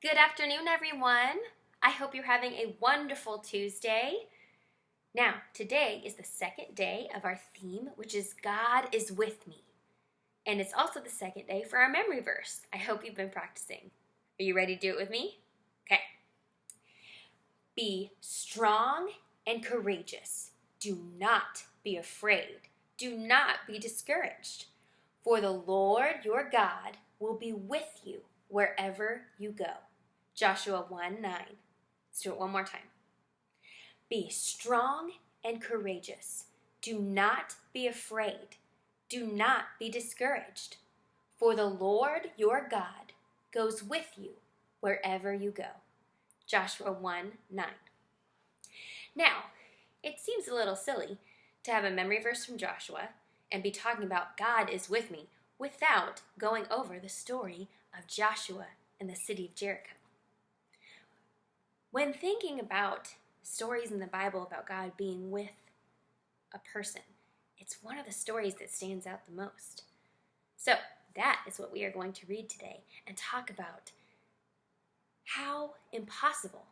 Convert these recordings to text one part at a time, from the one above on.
Good afternoon, everyone. I hope you're having a wonderful Tuesday. Now, today is the second day of our theme, which is God is with me. And it's also the second day for our memory verse. I hope you've been practicing. Are you ready to do it with me? Okay. Be strong and courageous. Do not be afraid. Do not be discouraged. For the Lord your God will be with you wherever you go. Joshua 1:9. Let's do it one more time. Be strong and courageous. Do not be afraid. Do not be discouraged. For the Lord your God goes with you wherever you go. Joshua 1:9. Now, it seems a little silly to have a memory verse from Joshua and be talking about God is with me without going over the story of Joshua and the city of Jericho. When thinking about stories in the Bible about God being with a person, it's one of the stories that stands out the most. So that is what we are going to read today and talk about how impossible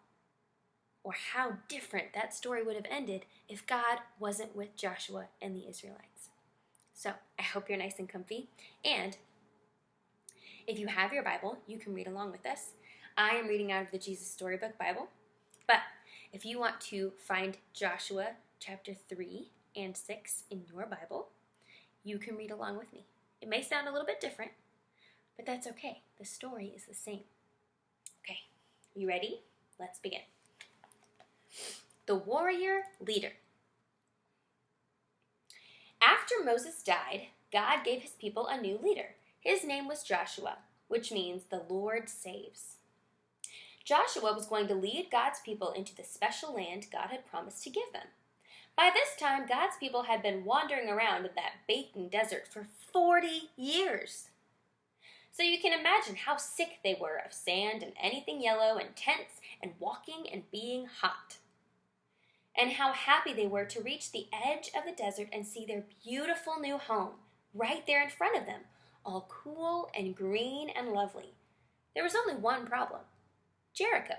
or how different that story would have ended if God wasn't with Joshua and the Israelites. So I hope you're nice and comfy, and if you have your Bible, you can read along with us. I am reading out of the Jesus Storybook Bible, but if you want to find Joshua chapter 3 and 6 in your Bible, you can read along with me. It may sound a little bit different, but that's okay. The story is the same. Okay, you ready? Let's begin. The warrior leader. After Moses died, God gave his people a new leader. His name was Joshua, which means the Lord saves. Joshua was going to lead God's people into the special land God had promised to give them. By this time, God's people had been wandering around in that baking desert for 40 years. So you can imagine how sick they were of sand and anything yellow and tents and walking and being hot. And how happy they were to reach the edge of the desert and see their beautiful new home right there in front of them, all cool and green and lovely. There was only one problem: Jericho.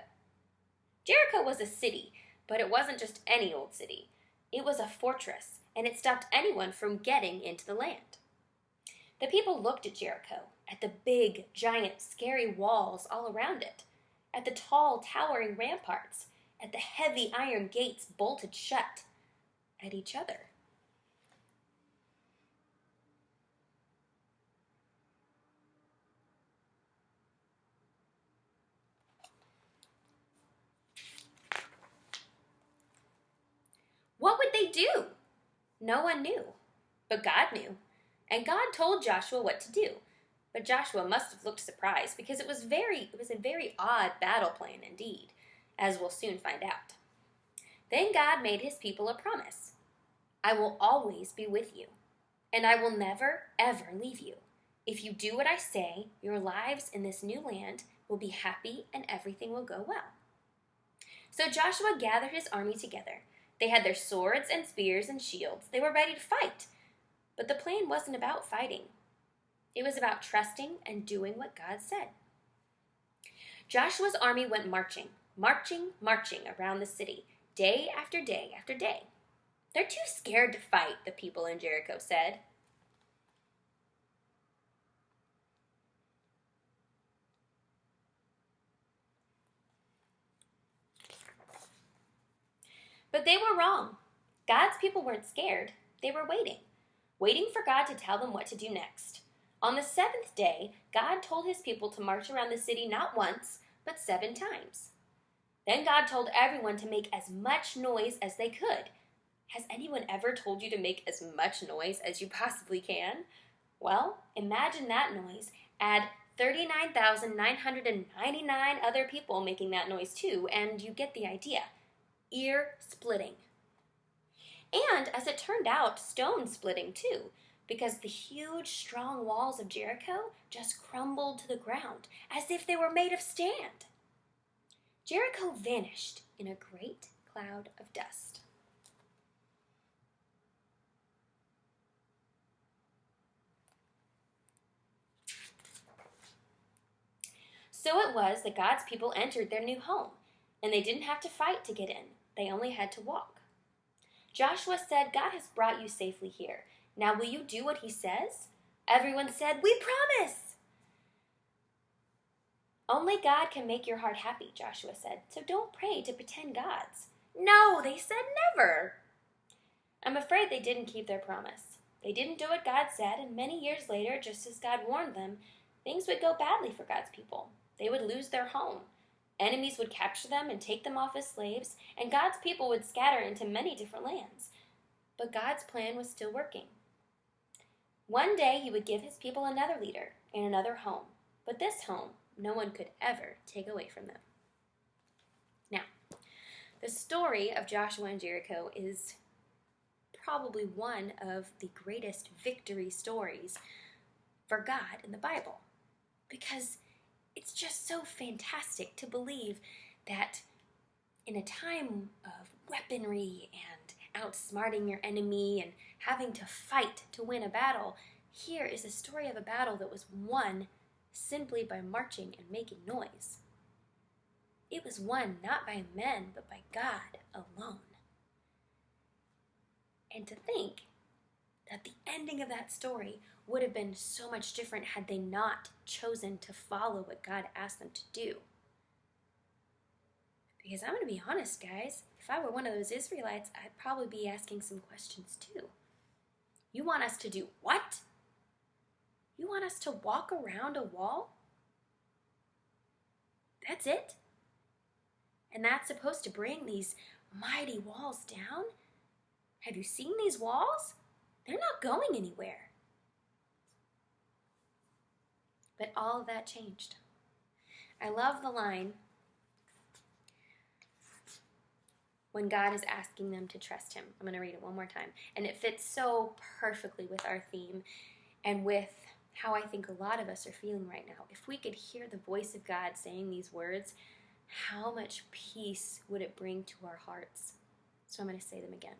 Jericho was a city, but it wasn't just any old city. It was a fortress, and it stopped anyone from getting into the land. The people looked at Jericho, at the big, giant, scary walls all around it, at the tall, towering ramparts, at the heavy iron gates bolted shut, at each other. What would they do? No one knew, but God knew, and God told Joshua what to do. But Joshua must have looked surprised because it was a very odd battle plan indeed, as we'll soon find out. Then God made his people a promise. I will always be with you, and I will never, ever leave you. If you do what I say, your lives in this new land will be happy and everything will go well. So Joshua gathered his army together. They had their swords and spears and shields. They were ready to fight. But the plan wasn't about fighting. It was about trusting and doing what God said. Joshua's army went marching around the city, day after day after day. They're too scared to fight, the people in Jericho said. But they were wrong. God's people weren't scared. They were waiting for God to tell them what to do next. On the seventh day, God told his people to march around the city not once, but 7 times. Then God told everyone to make as much noise as they could. Has anyone ever told you to make as much noise as you possibly can? Well, imagine that noise. Add 39,999 other people making that noise too, and you get the idea. Ear-splitting. And as it turned out, stone-splitting too, because the huge, strong walls of Jericho just crumbled to the ground as if they were made of sand. Jericho vanished in a great cloud of dust. So it was that God's people entered their new home, and they didn't have to fight to get in. They only had to walk. Joshua said, God has brought you safely here. Now will you do what he says? Everyone said, we promise. Only God can make your heart happy, Joshua said, so don't pray to pretend gods. No, they said never. I'm afraid they didn't keep their promise. They didn't do what God said, and many years later, just as God warned them, things would go badly for God's people. They would lose their home. Enemies would capture them and take them off as slaves, and God's people would scatter into many different lands. But God's plan was still working. One day he would give his people another leader and another home, but this home no one could ever take away from them. Now, the story of Joshua and Jericho is probably one of the greatest victory stories for God in the Bible, because it's just so fantastic to believe that in a time of weaponry and outsmarting your enemy and having to fight to win a battle, here is a story of a battle that was won simply by marching and making noise. It was won not by men, but by God alone. And to think that the ending of that story would have been so much different had they not chosen to follow what God asked them to do. Because I'm going to be honest, guys, if I were one of those Israelites, I'd probably be asking some questions too. You want us to do what? You want us to walk around a wall? That's it? And that's supposed to bring these mighty walls down? Have you seen these walls? They're not going anywhere. But all of that changed. I love the line when God is asking them to trust him. I'm going to read it one more time. And it fits so perfectly with our theme and with how I think a lot of us are feeling right now. If we could hear the voice of God saying these words, how much peace would it bring to our hearts? So I'm going to say them again.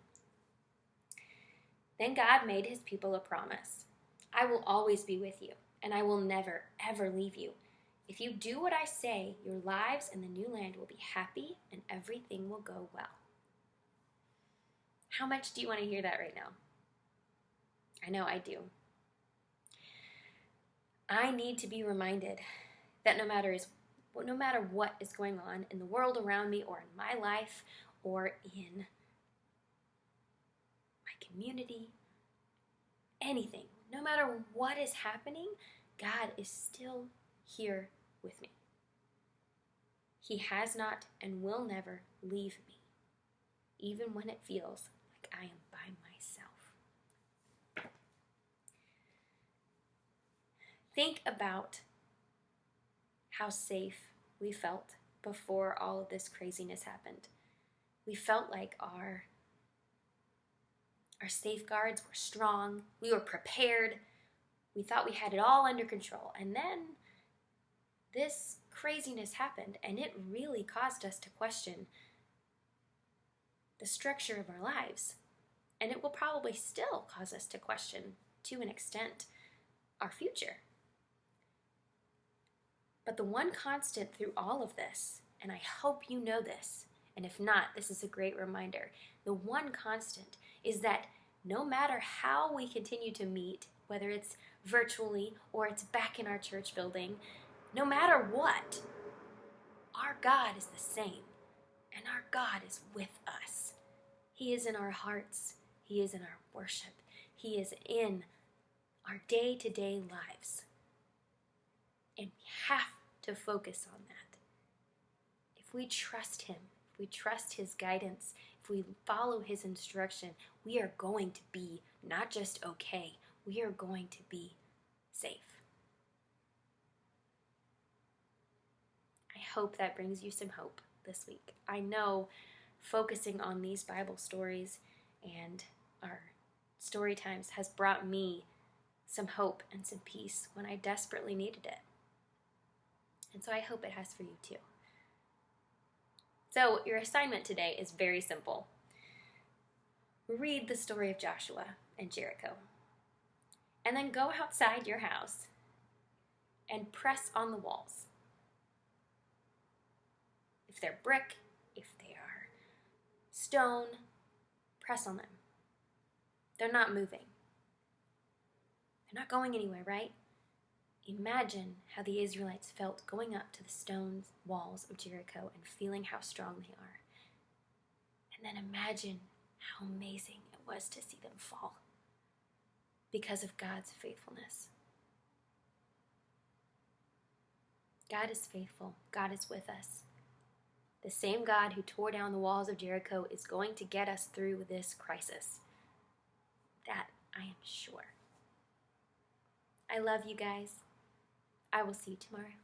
Then God made his people a promise. I will always be with you, and I will never, ever leave you. If you do what I say, your lives in the new land will be happy, and everything will go well. How much do you want to hear that right now? I know I do. I need to be reminded that no matter what is going on in the world around me or in my life or in my community, anything, no matter what is happening, God is still here with me. He has not and will never leave me, even when it feels like I am by myself. Think about how safe we felt before all of this craziness happened. We felt like our safeguards were strong. We were prepared. We thought we had it all under control. And then this craziness happened, and it really caused us to question the structure of our lives. And it will probably still cause us to question, to an extent, our future. But the one constant through all of this, and I hope you know this, and if not, this is a great reminder, the one constant is that no matter how we continue to meet, whether it's virtually or it's back in our church building, no matter what, our God is the same, and our God is with us. He is in our hearts. He is in our worship. He is in our day-to-day lives. And we have to focus on that. If we trust him, if we trust his guidance, if we follow his instruction, we are going to be not just okay, we are going to be safe. I hope that brings you some hope this week. I know focusing on these Bible stories and our story times has brought me some hope and some peace when I desperately needed it. And so I hope it has for you too. So your assignment today is very simple. Read the story of Joshua and Jericho. And then go outside your house and press on the walls. If they're brick, if they are stone, press on them. They're not moving. They're not going anywhere, right? Imagine how the Israelites felt going up to the stone walls of Jericho and feeling how strong they are. And then imagine how amazing it was to see them fall because of God's faithfulness. God is faithful. God is with us. The same God who tore down the walls of Jericho is going to get us through this crisis. That I am sure. I love you guys. I will see you tomorrow.